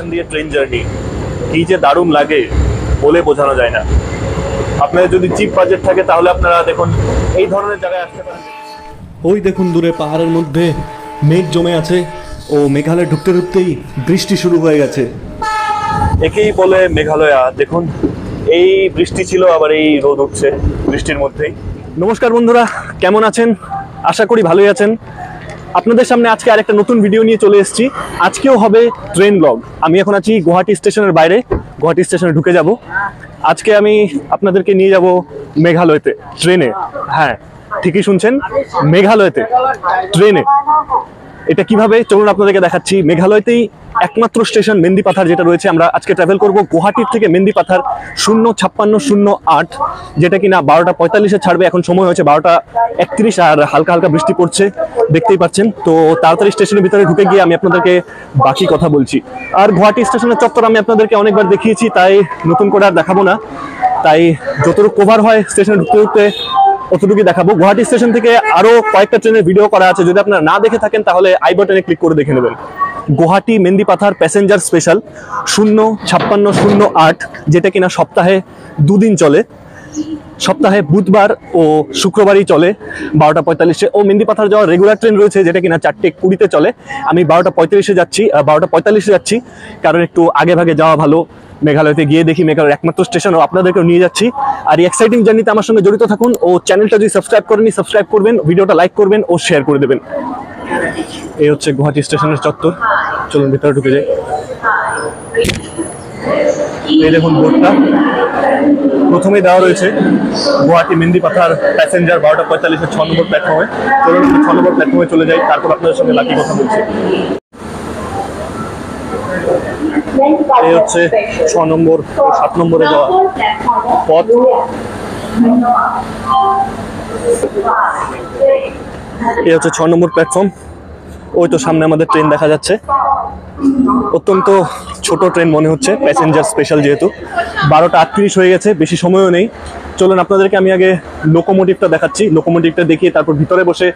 Station দিয়ে train journey কি যে দারুণ লাগে বলে বোঝানো যায় না। আপনাদের যদি চিপ বাজেট থাকে তাহলে আপনারা দেখুন এই ধরনের জায়গায় আসতে পারেন। ওই দেখুন দূরে পাহাড়ের মধ্যে মেঘ জমে আছে ও মেঘালয় ঢুকতে ঢুকতেই বৃষ্টি শুরু হয়ে গেছে। একেই বলে মেঘালয়া। দেখুন এই বৃষ্টি ছিল, আবার এই রোদ উঠছে বৃষ্টির মধ্যেই। নমস্কার বন্ধুরা, কেমন আছেন? আশা করি ভালোই আছেন। আপনাদের সামনে আজকে আরেকটা নতুন ভিডিও নিয়ে চলে এসেছি। আজকেও হবে ট্রেন ব্লগ। আমি এখন আছি গুয়াহাটি স্টেশনের বাইরে, গুয়াহাটি স্টেশনে ঢুকে যাব। আজকে আমি আপনাদেরকে নিয়ে যাব মেঘালয়তে ট্রেনে। হ্যাঁ, ঠিকই শুনছেন, মেঘালয়তে ট্রেনে। এটা কিভাবে চলুন আপনাদেরকে দেখাচ্ছি। মেঘালয়তেই একমাত্র স্টেশন মেন্দিপাথার যেটা রয়েছে। আমরা আজকে ট্রাভেল করব গুয়াহাটির থেকে মেন্দিপাথার 05608, যেটা কিনা 12:45-এ ছাড়বে। এখন সময় হয়েছে 12:31 আর হালকা হালকা বৃষ্টি পড়ছে, দেখতেই পাচ্ছেন। তো তাড়াতাড়ি স্টেশনের ভিতরে ঢুকে গিয়ে আমি আপনাদেরকে বাকি কথা বলছি। আর গুয়াহাটি স্টেশনের চত্বর আমি আপনাদেরকে অনেকবার দেখিয়েছি, তাই নতুন করে আর দেখাবো না। তাই যতটুকু কভার হয় স্টেশনে ঢুকতে ঢুকতে অতটুকুই দেখাবো। গুয়াহাটি স্টেশন থেকে আরো কয়েকটা ট্রেনের ভিডিও করা আছে, যদি আপনারা না দেখে থাকেন তাহলে আই বাটনে ক্লিক করে দেখে নেবেন। গুয়াহাটি মেন্দিপাথার প্যাসেঞ্জার স্পেশাল 05608, যেটা কিনা সপ্তাহে দুদিন চলে। সপ্তাহে বুধবার ও শুক্রবারই চলে 12:45-এ। ও মেন্দিপাথার যাওয়ার রেগুলার ট্রেন রয়েছে, যেটা কিনা 4:20-তে চলে। আমি 12:45-এ যাচ্ছি, 12:45-এ যাচ্ছি, কারণ একটু আগে ভাগে যাওয়া ভালো। মেঘালয়তে গিয়ে দেখি মেঘালয়ের একমাত্র স্টেশন, ও আপনাদেরকেও নিয়ে যাচ্ছি। আর এই এক্সাইটিং জার্নিতে আমার সঙ্গে জড়িত থাকুন। ও চ্যানেলটা যদি সাবস্ক্রাইব করেনি, সাবস্ক্রাইব করবেন, ভিডিওটা লাইক করবেন ও শেয়ার করে দেবেন। এই হচ্ছে গুয়াহাটি স্টেশনের চত্বর। চলুন ভিতরে ঢুকে যাই। এই দেখুন বোর্ডটা প্রথমেই দেওয়া রয়েছে, গুয়াহাটি মেন্দিপাথার প্যাসেঞ্জার 12:45-এ 6 নম্বর প্ল্যাটফর্মে। চলুন 6 নম্বর প্ল্যাটফর্মে চলে যাই, তারপর আপনাদের সঙ্গে বাকি কথা বলছি। এই হচ্ছে 6 নম্বর ও 7 নম্বরে যাওয়া পথ। এই হচ্ছে 6 নম্বর প্ল্যাটফর্ম। ওই তো সামনে আমাদের ট্রেন দেখা যাচ্ছে। অত্যন্ত ছোট ট্রেন মনে হচ্ছে, প্যাসেঞ্জার স্পেশাল যেহেতু। 12:38 হয়ে গেছে, বেশি সময়ও নেই। চলুন আপনাদেরকে আমি আগে লোকোমোটিভটা দেখাচ্ছি। লোকোমোটিভটা দেখিয়ে তারপর ভিতরে বসে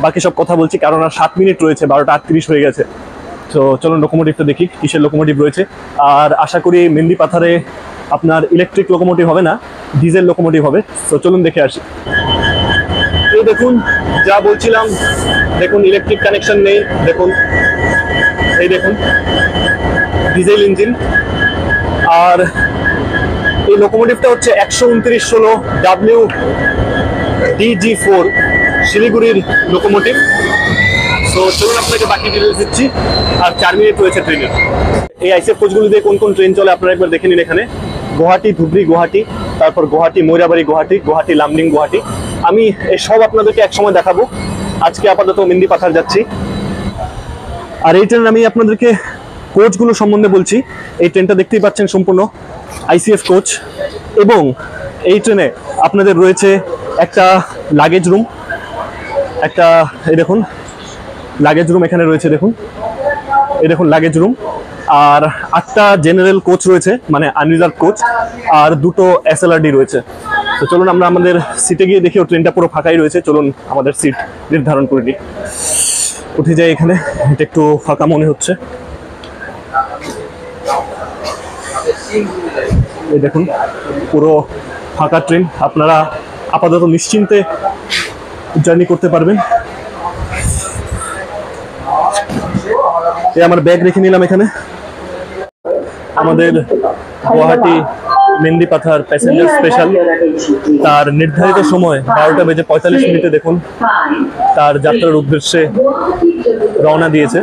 বাকি সব কথা বলছি, কারণ আর 7 মিনিট রয়েছে, 12:38 হয়ে গেছে। তো চলুন লোকোমোটিভটা দেখি কিসের লোকোমোটিভ রয়েছে। আর আশা করি মেন্দিপাথারে আপনার ইলেকট্রিক লোকোমোটিভ হবে না, ডিজেল লোকোমোটিভ হবে। তো চলুন দেখে আসি। এই দেখুন যা বলছিলাম, দেখুন ইলেকট্রিক কানেকশন নেই। দেখুন এই দেখুন ডিজেল ইঞ্জিন। আর এই লোকোমোটিভটা হচ্ছে 12916 WDG4 শিলিগুড়ির লোকোমোটিভ। তো চলুন আপনাকে বাকি ডিটেলস দিচ্ছি। আর 4 মিনিট রয়েছে ট্রেনের। এই আইসিএফ কোচগুলো দিয়ে কোন কোন ট্রেন চলে আপনারা একবার দেখে নিন। এখানে গুয়াহাটি ধুবড়ি গুয়াহাটি, তারপর গুয়াহাটি ময়রাবাড়ি গুয়াহাটি, গুয়াহাটি লামডিং গুয়াহাটি। আমি এই সব আপনাদেরকে একসময় দেখাবো। আজকে আপাতত মেন্দিপাথার যাচ্ছি। আর এই ট্রেন আমি আপনাদেরকে কোচগুলো সম্বন্ধে বলছি। এই ট্রেনটা দেখতেই পাচ্ছেন সম্পূর্ণ আইসিএফ কোচ, এবং এই ট্রেনে আপনাদের রয়েছে একটা লাগেজ রুম। একটা এই দেখুন লাগেজ রুম এখানে রয়েছে, দেখুন এই দেখুন লাগেজ রুম। আর 8টা জেনারেল কোচ রয়েছে, মানে আনরিজার্ভ কোচ, আর 2টো এসএলআরডি রয়েছে। তো চলুন আমরা আমাদের সিটে গিয়ে দেখি। ট্রেনটা পুরো ফাঁকাই রয়েছে। চলুন আমাদের সিট নির্ধারণ করে নিই। উঠে যাই এখানে, এটা একটু ফাঁকা মনে হচ্ছে। এই দেখুন পুরো ফাঁকা ট্রেন, আপনারা আপাতত নিশ্চিন্তে জার্নি করতে পারবেন। এই আমার ব্যাগ রেখে নিলাম এখানে। আমাদের গুয়াহাটি মেন্দিপাথার প্যাসেঞ্জার স্পেশাল তার নির্ধারিত সময় 12:45 দেখুন তার যাত্রার উদ্দেশ্যে রওনা দিয়েছে।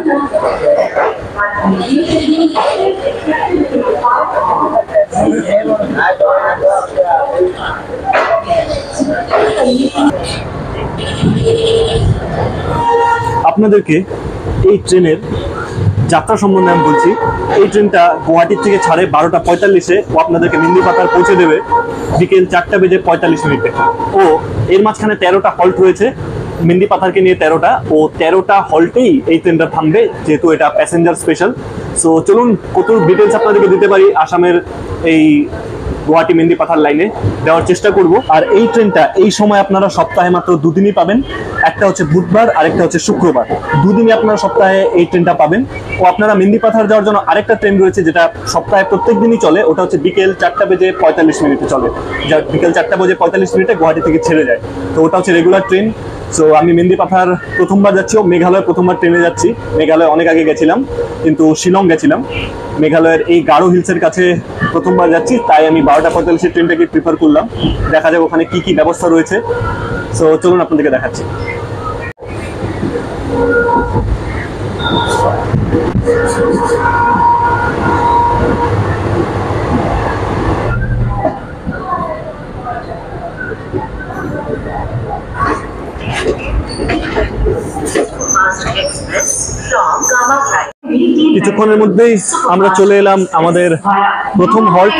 আপনাদেরকে এই ট্রেনের যাত্রা সম্বন্ধে আমি বলছি। এই ট্রেনটা গুয়াহাটির থেকে ছাড়ে 12:45-এ। ও আপনাদেরকে মেন্দিপাথার পৌঁছে দেবে বিকেল 4:45। ও এর মাঝখানে 13টা হল্ট রয়েছে, মেন্দিপাথারকে নিয়ে 13টা। ও 13টা হল্টেই এই ট্রেনটা থামবে, যেহেতু এটা প্যাসেঞ্জার স্পেশাল। সো চলুন কত ডিটেলস আপনাদেরকে দিতে পারি আসামের এই গুয়াহাটি মেন্দিপাথার লাইনে দেওয়ার চেষ্টা করব। আর এই ট্রেনটা এই সময় আপনারা সপ্তাহে মাত্র দুদিনই পাবেন, একটা হচ্ছে বুধবার আর একটা হচ্ছে শুক্রবার, দুদিনই আপনারা সপ্তাহে এই ট্রেনটা পাবেন। ও আপনারা মেন্দিপাথার যাওয়ার জন্য আরেকটা ট্রেন রয়েছে যেটা সপ্তাহে প্রত্যেক দিনই চলে, ওটা হচ্ছে বিকেল 4:45 চলে, যা বিকেল 4:45 গুয়াহাটি থেকে ছেড়ে যায়। তো ওটা হচ্ছে রেগুলার ট্রেন। সো আমি মেন্দিপাথার প্রথমবার যাচ্ছি, ও মেঘালয় প্রথমবার ট্রেনে যাচ্ছি। মেঘালয় অনেক আগে গেছিলাম, কিন্তু শিলং গেছিলাম। মেঘালয়ের এই গারো হিলসের কাছে প্রথমবার যাচ্ছি, তাই আমি 12:45 ট্রেনটাকে প্রিফার করলাম। দেখা যাক ওখানে কি কি ব্যবস্থা রয়েছে। সো চলুন আপনাদেরকে দেখাচ্ছি। কিছুক্ষণের মধ্যেই আমরা চলে এলাম আমাদের প্রথম হল্ট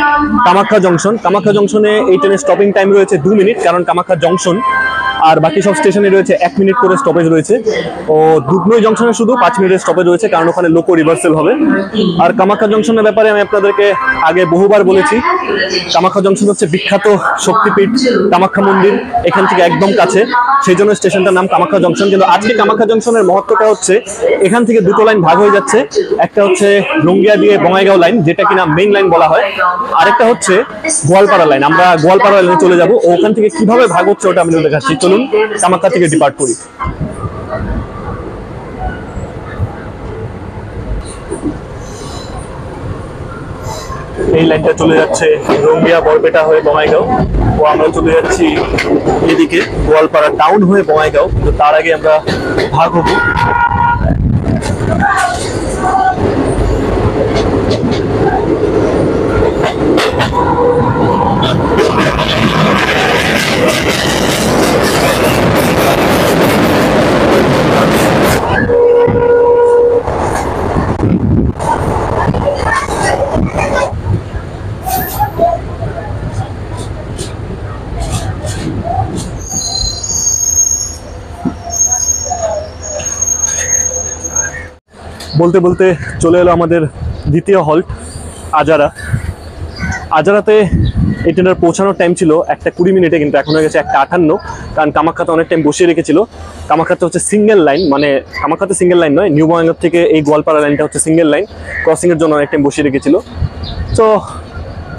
কামাখ্যা জংশন। কামাখ্যা জংশনে এই ট্রেনের স্টপিং টাইম রয়েছে 2 মিনিট, কারণ কামাখ্যা জংশন আর বাকি সব স্টেশনে রয়েছে 1 মিনিট করে স্টপেজ রয়েছে। ও দুধনই জংশনে শুধু 5 মিনিটের স্টপেজ রয়েছে, কারণ ওখানে লোকো রিভার্সেল হবে। আর কামাখ্যা জংশনের ব্যাপারে আমি আপনাদেরকে আগে বহুবার বলেছি, কামাখ্যা জংশন হচ্ছে বিখ্যাত শক্তিপীঠ কামাখ্যা মন্দির, এখান থেকে একদম কাছে, সেই জন্য স্টেশনটার নাম কামাখ্যা জংশন। কিন্তু আজকে কামাখ্যা জংশনের মহত্বটা হচ্ছে এখান থেকে দুটো লাইন ভাগ হয়ে যাচ্ছে, একটা হচ্ছে রঙ্গিয়া দিয়ে বঙ্গাইগাঁও লাইন, যেটা কিনা মেইন লাইন বলা হয়, আরেকটা হচ্ছে গোয়ালপাড়া লাইন। আমরা গোয়ালপাড়া লাইনে চলে যাব, ওখান থেকে কিভাবে ভাগ হচ্ছে ওটা আমি দেখাচ্ছি। চলুন কামাখ্যা থেকে ডিপার্ট করি। এই লাইনটা চলে যাচ্ছে রঙ্গিয়া বরপেটা হয়ে বঙ্গাইগাঁও, ও আমরা চলে যাচ্ছি এদিকে গোয়ালপাড়া টাউন হয়ে বঙ্গাইগাঁও, কিন্তু তার আগে আমরা ভাগ হব। বলতে বলতে চলে এলো আমাদের দ্বিতীয় হল্ট আজারা। আজারাতে এই ট্রেনের পৌঁছানোর টাইম ছিল 1:20, কিন্তু এখন হয়ে গেছে 1:58, কারণ কামাখ্যাতে অনেক টাইম বসিয়ে রেখেছিল। কামাখ্যাতে হচ্ছে সিঙ্গেল লাইন, মানে কামাখ্যাতে সিঙ্গেল লাইন নয়, নিউ বঙ্গাইগাঁও থেকে এই গোয়ালপাড়া লাইনটা হচ্ছে সিঙ্গেল লাইন, ক্রসিংয়ের জন্য অনেক টাইম বসিয়ে রেখেছিল। তো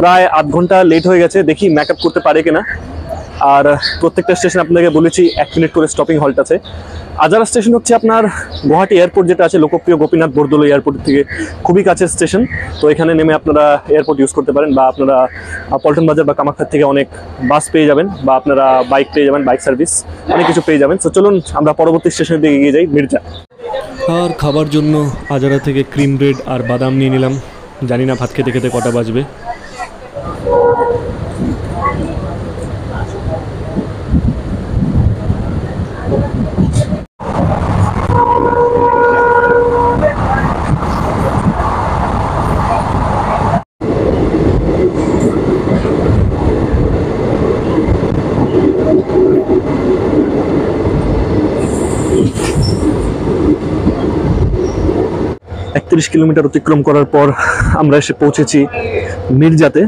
প্রায় আধ ঘন্টা লেট হয়ে গেছে, দেখি মেক আপ করতে পারে কিনা। আর প্রত্যেকটা স্টেশন আপনাকে বলেছি 1 মিনিট করে স্টপিং হল্ট আছে। আজারা স্টেশন হচ্ছে আপনার গুয়াহাটি এয়ারপোর্ট যেটা আছে লোকপ্রিয় গোপীনাথ বরদলৈ এয়ারপোর্ট থেকে খুবই কাছের স্টেশন। তো এখানে নেমে আপনারা এয়ারপোর্ট ইউজ করতে পারেন, বা আপনারা পল্টন বাজার বা কামাখ্যার থেকে অনেক বাস পেয়ে যাবেন, বা আপনারা বাইক পেয়ে যাবেন, বাইক সার্ভিস অনেক কিছু পেয়ে যাবেন। তো চলুন আমরা পরবর্তী স্টেশনের দিকে এগিয়ে যাই, মির্জা। আর খাবার জন্য আজারা থেকে ক্রিম ব্রেড আর বাদাম নিয়ে নিলাম, জানি না ভাত খেতে খেতে কটা বাজবে। কিলোমিটার অতিক্রম করার পর আমরা এসে পৌঁছেছি মির্জাতে।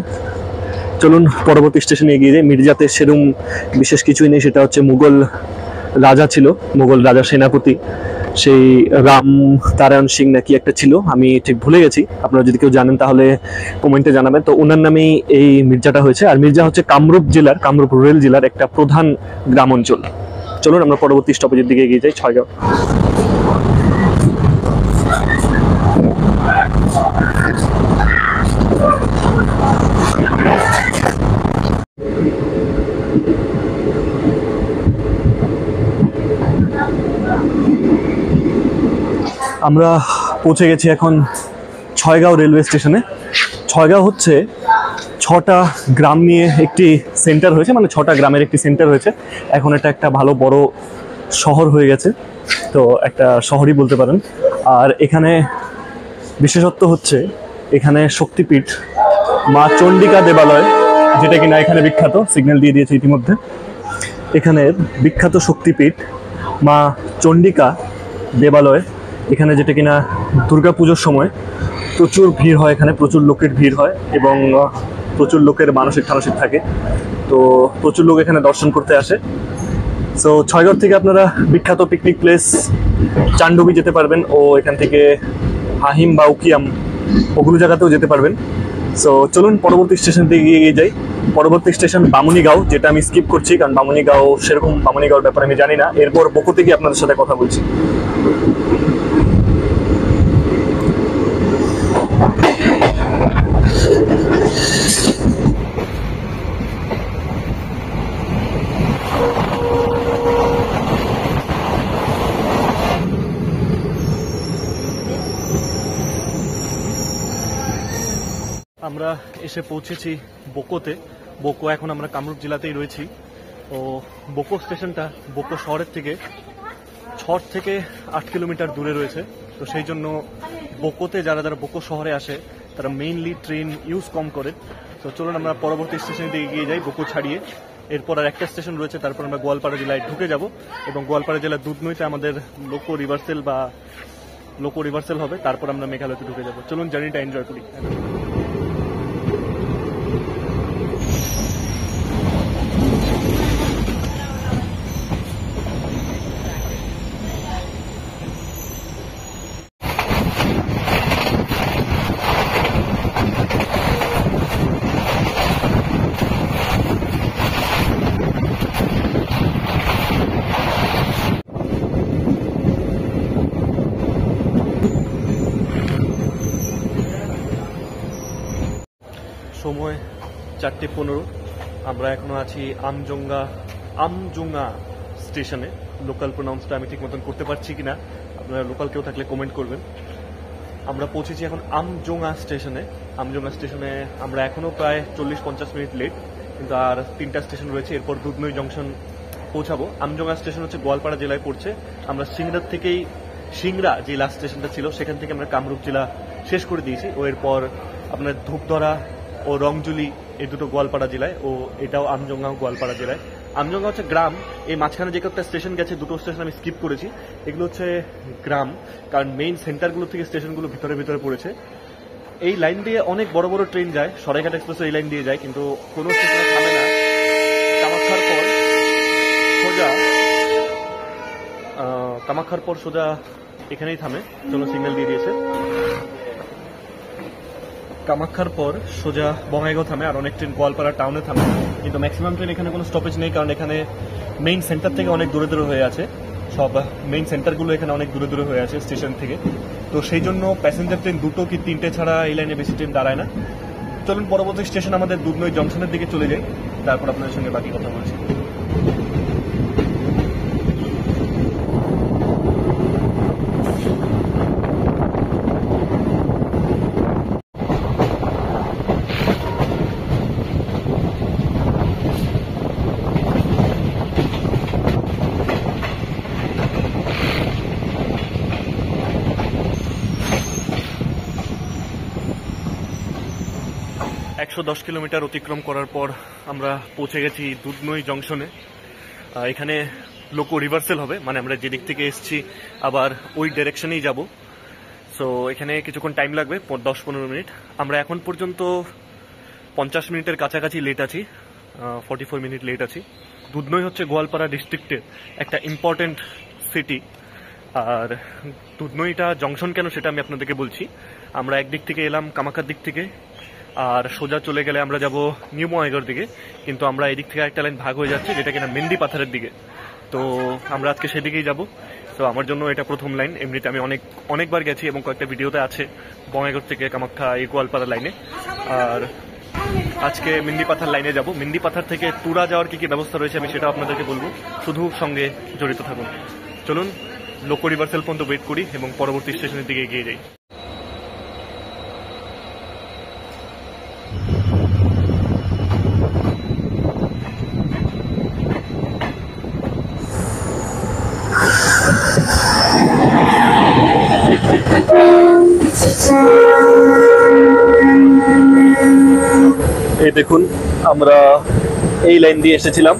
চলুন পরবর্তী স্টেশনে এগিয়ে যাই। মির্জাতে সেরকম বিশেষ কিছুই নেই, সেটা হচ্ছে মুঘল রাজা ছিল, মুঘল রাজা সেনাপতি, সেই রাম নারায়ণ সিং নাকি একটা ছিল, আমি ঠিক ভুলে গেছি। আপনারা যদি কেউ জানেন তাহলে কমেন্টে জানাবেন। তো ওনার নামেই এই মির্জাটা হয়েছে। আর মির্জা হচ্ছে কামরূপ জেলার, কামরূপ রুরাল জেলার একটা প্রধান গ্রাম অঞ্চল। চলুন আমরা পরবর্তী স্টপেজের দিকে এগিয়ে যাই, ছয়গাঁও। আমরা পৌঁছে গেছি এখন ছয়গাঁও রেলওয়ে স্টেশনে। ছয়গাঁও হচ্ছে 6টা গ্রাম নিয়ে একটি সেন্টার হয়েছে, মানে 6টা গ্রামের একটি সেন্টার হয়েছে। এখন এটা একটা ভালো বড় শহর হয়ে গেছে, তো একটা শহরই বলতে পারেন। আর এখানে বিশেষত্ব হচ্ছে এখানে শক্তিপীঠ মা চণ্ডিকা দেবালয়, যেটা কিনা এখানে বিখ্যাত, সিগন্যাল দিয়ে দিয়েছে ইতিমধ্যে। এখানের বিখ্যাত শক্তিপীঠ মা চণ্ডিকা দেবালয়, এখানে যেটা কিনা দুর্গাপুজোর সময় প্রচুর ভিড় হয়, এখানে প্রচুর লোকের ভিড় হয়। এবং প্রচুর লোকের মানসিক টানসিক থাকে, তো প্রচুর লোক এখানে দর্শন করতে আসে। সো ছয়গড় থেকে আপনারা বিখ্যাত পিকনিক প্লেস চান্ডবি যেতে পারবেন, ও এখান থেকে হাহিম বা উকিয়াম ওগুলো জায়গাতেও যেতে পারবেন। সো চলুন পরবর্তী স্টেশন থেকে এগিয়ে যাই। পরবর্তী স্টেশন বামুনিগাঁও, যেটা আমি স্কিপ করছি কারণ বামুনিগাঁও সেরকম বামুনিগাঁওর ব্যাপারে আমি জানি না। এরপর বকোতে গিয়ে আপনাদের সাথে কথা বলছি। আমরা এসে পৌঁছেছি বোকোতে। বোকো এখন আমরা কামরূপ জেলাতেই রয়েছি। ও বোকো স্টেশনটা বোকো শহরের থেকে 6 থেকে 8 কিলোমিটার দূরে রয়েছে। তো সেই জন্য বোকোতে যারা বোকো শহরে আসে তারা মেইনলি ট্রেন ইউজ কম করে। তো চলুন আমরা পরবর্তী স্টেশনের দিকে এগিয়ে যাই বোকো ছাড়িয়ে। এরপর আর একটা স্টেশন রয়েছে, তারপর আমরা গোয়ালপাড়া জেলায় ঢুকে যাব এবং গোয়ালপাড়া জেলার দুধনইতে আমাদের লোকো রিভার্সেল হবে, তারপর আমরা মেঘালয়তে ঢুকে যাব। চলুন জার্নিটা এনজয় করি। সময় 4:15। আমরা এখনো আছি আমজোঙ্গা স্টেশনে। লোকাল প্রোনাউন্সটা আমি ঠিক মতন করতে পারছি কিনা, আপনারা লোকাল কেউ থাকলে কমেন্ট করবেন। আমরা পৌঁছেছি এখন আমজোঙ্গা স্টেশনে। আমজোঙ্গা স্টেশনে আমরা এখনো প্রায় 40-50 মিনিট লেট, কিন্তু আর 3টা স্টেশন রয়েছে। এরপর দুধনই জংশন পৌঁছাবো। আমজোঙ্গা স্টেশন হচ্ছে গোয়ালপাড়া জেলায় পড়ছে। আমরা সিংড়া যে লাস্ট স্টেশনটা ছিল সেখান থেকে আমরা কামরূপ জেলা শেষ করে দিয়েছি। ও এরপর আপনার ধূপধরা ও রংজুলি এই দুটো গোয়ালপাড়া জেলায়, ও এটাও আমজোঙ্গা গোয়ালপাড়া জেলায়। আমজোঙ্গা হচ্ছে গ্রাম। এই মাঝখানে যে কয়েকটা স্টেশন গেছে, দুটো স্টেশন আমি স্কিপ করেছি, এগুলো হচ্ছে গ্রাম, কারণ মেইন সেন্টারগুলো থেকে স্টেশনগুলো ভিতরে পড়েছে। এই লাইন দিয়ে অনেক বড় বড় ট্রেন যায়, সরাইঘাট এক্সপ্রেস এই লাইন দিয়ে যায়, কিন্তু কোনো স্টেশনে থামে না। কামাখ্যার পর সোজা এখানেই থামে। চলো সিগন্যাল দিয়ে দিয়েছে। কামাখ্যার পর সোজা বঙ্গাইগাঁও থামে, আর অনেক ট্রেন গোয়ালপাড়া টাউনে থামে, কিন্তু ম্যাক্সিমাম ট্রেন এখানে কোনো স্টপেজ নেই, কারণ এখানে মেইন সেন্টার থেকে অনেক দূরে হয়ে আছে। সব মেইন সেন্টারগুলো এখানে অনেক দূরে হয়ে আছে স্টেশন থেকে। তো সেই জন্য প্যাসেঞ্জার ট্রেন 2 কি 3টে ছাড়া এই লাইনে বেশি ট্রেন দাঁড়ায় না। চলুন পরবর্তী স্টেশন আমাদের দুধনই জংশনের দিকে চলে যাই, তারপর আপনাদের সঙ্গে বাকি কথা বলছি। একশো 10 কিলোমিটার অতিক্রম করার পর আমরা পৌঁছে গেছি দুধনই জংশনে। এখানে লোকো রিভার্সেল হবে, মানে আমরা যেদিক থেকে এসেছি আবার ওই ডাইরেকশনেই যাব। সো এখানে কিছুক্ষণ টাইম লাগবে, 10-15 মিনিট। আমরা এখন পর্যন্ত 50 মিনিটের কাছাকাছি লেট আছি, 44 মিনিট লেট আছি। দুধনই হচ্ছে গোয়ালপাড়া ডিস্ট্রিক্টের একটা ইম্পর্টেন্ট সিটি। আর দুধনইটা জংশন কেন সেটা আমি আপনাদেরকে বলছি। আমরা একদিক থেকে এলাম কামাখ্যার দিক থেকে, আর সোজা চলে গেলে আমরা যাব নিউ বঙ্গাইগাঁওর দিকে, কিন্তু আমরা এদিক থেকে একটা লাইন ভাগ হয়ে যাচ্ছে যেটা কিনা মেন্দি পাথারের দিকে। তো আমরা আজকে সেদিকেই যাব। তো আমার জন্য এটা প্রথম লাইন। এমনিতে আমি অনেকবার গেছি এবং কয়েকটা ভিডিওতে আছে বঙ্গাইগাঁও থেকে কামাখ্যা এই গোয়ালপাড়া লাইনে। আর আজকে মেন্দি পাথার লাইনে যাব। মেন্দি পাথার থেকে তুরা যাওয়ার কি ব্যবস্থা রয়েছে আমি সেটা আপনাদেরকে বলবো, শুধু সঙ্গে জড়িত থাকুন। চলুন লোকো রিভার্সেল পর্যন্ত ওয়েট করি এবং পরবর্তী স্টেশনের দিকে এগিয়ে যাই। এই দেখুন, আমরা এই লাইন দিয়ে এসেছিলাম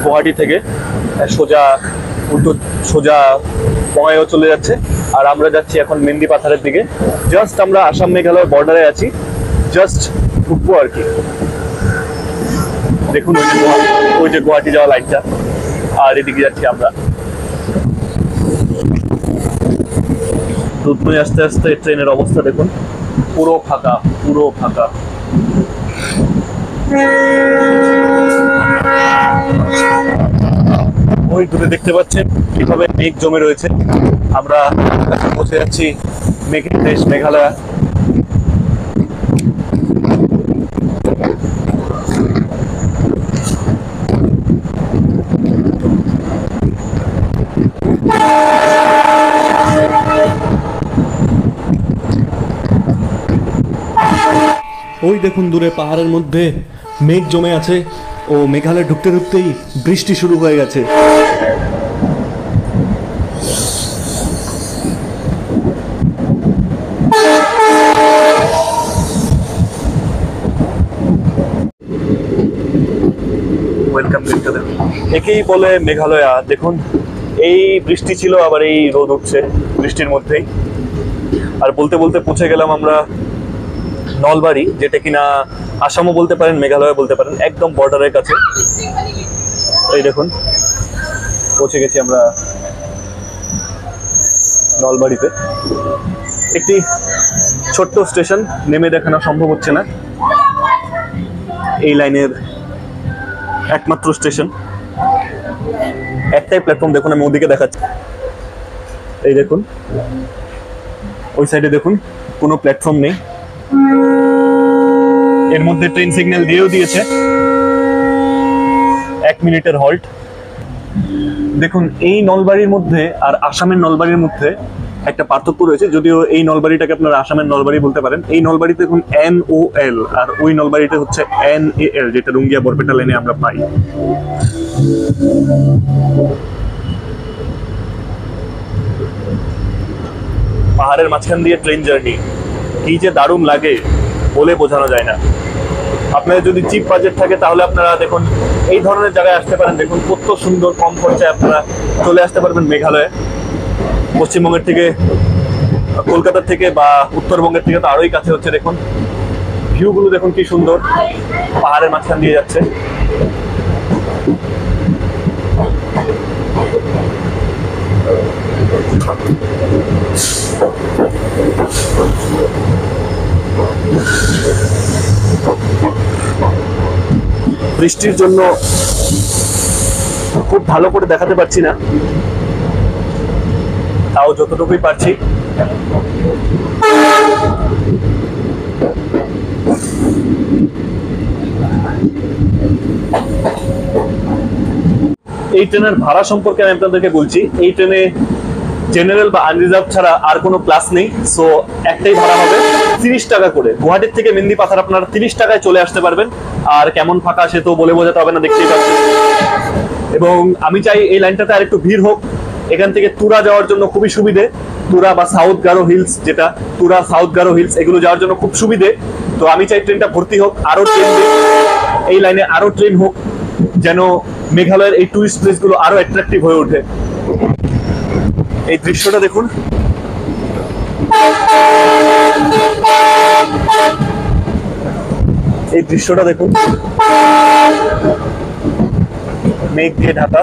গুয়াহাটি থেকে, সোজা বঙ্গাইগাঁও চলে যাচ্ছে। আর আমরা যাচ্ছি এখন মেন্দি পাথারের দিকে। জাস্ট আমরা আসাম মেঘালয় বর্ডারে আছি, জাস্ট ঢুকবো আর কি। দেখুন ওই যে গুয়াহাটি যাওয়া লাইনটা, আর এদিকে যাচ্ছি আমরা। দুধময় আস্তে আস্তে ট্রেনের অবস্থা দেখুন, পুরো ফাঁকা, পুরো ফাঁকা। ওই দূরে দেখতে পাচ্ছেন কিভাবে মেঘ জমে রয়েছে। আমরা পৌঁছে যাচ্ছি মেঘের দেশ মেঘালয়। ওই দেখুন দূরে পাহাড়ের মধ্যে মেঘ জমে আছে, ও মেঘালয় ঢুকতে ঢুকতেই বৃষ্টি শুরু হয়ে গেছে। ওয়েলকাম টু দ্য, একেই বলে মেঘালয়া। দেখুন এই বৃষ্টি ছিল, আবার এই রোদ উঠছে বৃষ্টির মধ্যেই। আর বলতে বলতে পৌঁছে গেলাম আমরা নলবাড়ি, যেটা কিনা আসামও বলতে পারেন, মেঘালয় বলতে পারেন, একদম বর্ডারের কাছে। এই দেখুন পৌঁছে গেছি আমরা নলবাড়িতে। একটি ছোট্ট স্টেশন, নেমে দেখানো সম্ভব হচ্ছে না। এই লাইনের একমাত্র স্টেশন, একটাই প্ল্যাটফর্ম। দেখুন আমি ওদিকে দেখাচ্ছি, এই দেখুন ওই সাইডে দেখুন কোনো প্ল্যাটফর্ম নেই। এর মধ্যে ট্রেন সিগন্যাল দিয়েও দিয়েছে 1 মিনিটের হল্ট। দেখুন এই নলবাড়ির মধ্যে আর আসামের নলবাড়ির মধ্যে একটা পার্থক্য রয়েছে, যদিও এই নলবাড়িটাকে আপনারা আসামের নলবাড়ি বলতে পারেন। এই নলবাড়িতে দেখুন NOL, আর ওই নলবাড়িতে হচ্ছে NAL, যেটা রুঙ্গিয়া বরপেটা লাইনে আমরা পাই। পাহাড়ের মাঝখান দিয়ে ট্রেন জার্নি কি যে দারুণ লাগে বলে বোঝানো যায় না। আপনাদের যদি চিপ বাজেট থাকে তাহলে আপনারা দেখুন এই ধরনের জায়গায় আসতে পারেন। দেখুন কত সুন্দর, কম খরচায় আপনারা চলে আসতে পারবেন মেঘালয়ে। পশ্চিমবঙ্গের থেকে, কলকাতার থেকে বা উত্তরবঙ্গের থেকে তো আরোই কাছে হচ্ছে। দেখুন ভিউগুলো দেখুন কি সুন্দর, পাহাড়ের মাঝখান দিয়ে যাচ্ছে। বৃষ্টির জন্য খুব ভালো করে দেখাতে পারছি না, তাও যতটুকুই পারছি। এই ট্রেনের ভাড়া সম্পর্কে আমি আপনাদেরকে বলছি। এই ট্রেনে জেনারেল বা আনরিজার্ভ ছাড়া আর কোনো ক্লাস নেই। সো একটাই ভাড়া হবে 30 টাকা করে। গুয়াহাটির থেকে মেন্দি পাথার আপনারা 30 টাকায় চলে আসতে পারবেন। আর কেমন ফাঁকা সে তো বলে বোঝাতে হবে না, দেখতেই পাচ্ছেন। এবং আমি চাই এই লাইনটাতে আর একটু ভিড় হোক। এখান থেকে তুরা যাওয়ার জন্য খুবই সুবিধে। তুরা বা সাউথ গারো হিলস, যেটা তুরা সাউথ গারো হিলস, এগুলো যাওয়ার জন্য খুব সুবিধে। তো আমি চাই ট্রেনটা ভর্তি হোক, আরো ট্রেন, এই লাইনে আরো ট্রেন হোক, যেন মেঘালয়ের এই টুরিস্ট প্লেসগুলো আরো অ্যাট্রাকটিভ হয়ে ওঠে। এই দৃশ্যটা দেখুন, এই দৃশ্যটা দেখুন, মেঘ দিয়ে ঢাকা।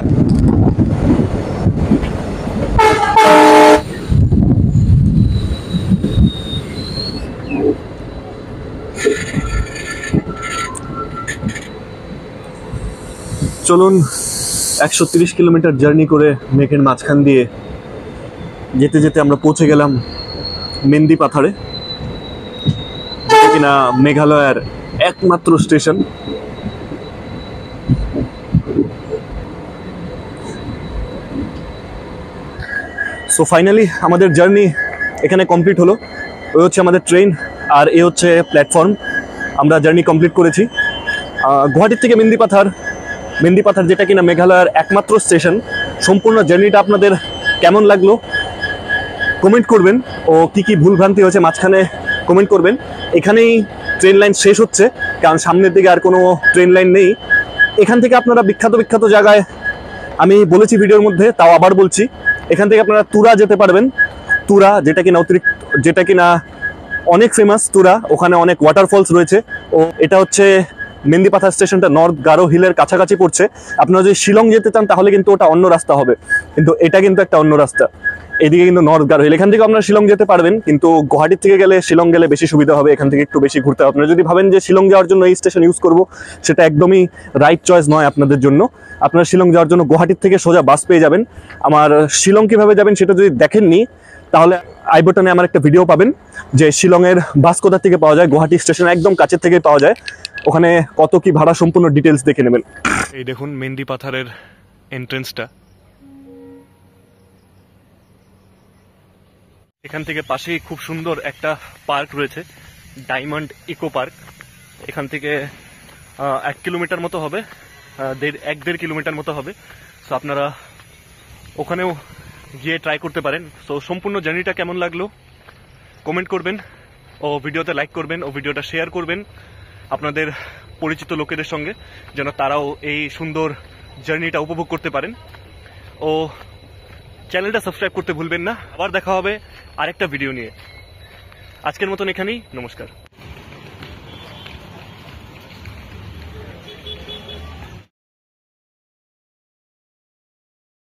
চলুন 130 কিলোমিটার জার্নি করে মেঘের মাঝখান দিয়ে যেতে যেতে আমরা পৌঁছে গেলাম মেন্দি পাথারে, যেটা কিনা মেঘালয়ের একমাত্র স্টেশন। সো ফাইনালি আমাদের জার্নি এখানে কমপ্লিট হলো। ওই হচ্ছে আমাদের ট্রেন, আর এ হচ্ছে প্ল্যাটফর্ম। আমরা জার্নি কমপ্লিট করেছি গুয়াহাটির থেকে মেন্দি পাথার, যেটা কিনা মেঘালয়ের একমাত্র স্টেশন। সম্পূর্ণ জার্নিটা আপনাদের কেমন লাগলো কমেন্ট করবেন, ও কি কি ভুলভ্রান্তি হয়েছে মাঝখানে কমেন্ট করবেন। এখানেই ট্রেন লাইন শেষ হচ্ছে, কারণ সামনের দিকে আর কোনো ট্রেন লাইন নেই। এখান থেকে আপনারা বিখ্যাত জায়গায় আমি বলেছি ভিডিওর মধ্যে, তাও আবার বলছি, এখান থেকে আপনারা তুরা যেতে পারবেন। তুরা, যেটা কিনা অনেক ফেমাস তুরা, ওখানে অনেক ওয়াটারফলস রয়েছে। ও এটা হচ্ছে মেন্দিপাথা স্টেশনটা নর্থ গারো হিলের কাছাকাছি পড়ছে। আপনারা যদি শিলং যেতে চান তাহলে কিন্তু ওটা অন্য রাস্তা হবে, কিন্তু এটা কিন্তু একটা অন্য রাস্তা। এদিকে কিন্তু নর্থ গারো হিল, এখান থেকে আপনারা শিলং যেতে পারবেন, কিন্তু গুয়াহাটির থেকে গেলে শিলং গেলে বেশি সুবিধা হবে, এখান থেকে একটু বেশি ঘুরতে হবে। আপনারা যদি ভাবেন যে শিলং যাওয়ার জন্য এই স্টেশন ইউজ করব, সেটা একদমই রাইট চয়েস নয় আপনাদের জন্য। আপনারা শিলং যাওয়ার জন্য গুয়াহাটির থেকে সোজা বাস পেয়ে যাবেন। আমার শিলং কিভাবে যাবেন সেটা যদি দেখেননি তাহলে আই বাটনে আমার একটা ভিডিও পাবেন যে শিলংয়ের বাস কোথা থেকে পাওয়া যায়, গুয়াহাটি স্টেশন একদম কাছের থেকে পাওয়া যায়, ওখানে কত কি ভাড়া সম্পূর্ণ ডিটেলস দেখে নেবেন। এই দেখুন মেন্দিপাথারের এন্ট্রেন্সটা। এখান থেকে পাশেই খুব সুন্দর একটা পার্ক রয়েছে, ডায়মন্ড ইকো পার্ক। এখান থেকে 1 কিলোমিটার মতো হবে, 1.5 কিলোমিটার মতো হবে। সো আপনারা ওখানেও গিয়ে ট্রাই করতে পারেন। সো সম্পূর্ণ জার্নিটা কেমন লাগলো কমেন্ট করবেন, ও ভিডিওতে লাইক করবেন, ও ভিডিওটা শেয়ার করবেন আপনাদের পরিচিত লোকেদের সঙ্গে, যেন তারাও এই সুন্দর জার্নিটা উপভোগ করতে পারেন। ও চ্যানেলটা সাবস্ক্রাইব করতে ভুলবেন না। আবার দেখা হবে আরেকটা ভিডিও নিয়ে। আজকের মতন এখানেই, নমস্কার।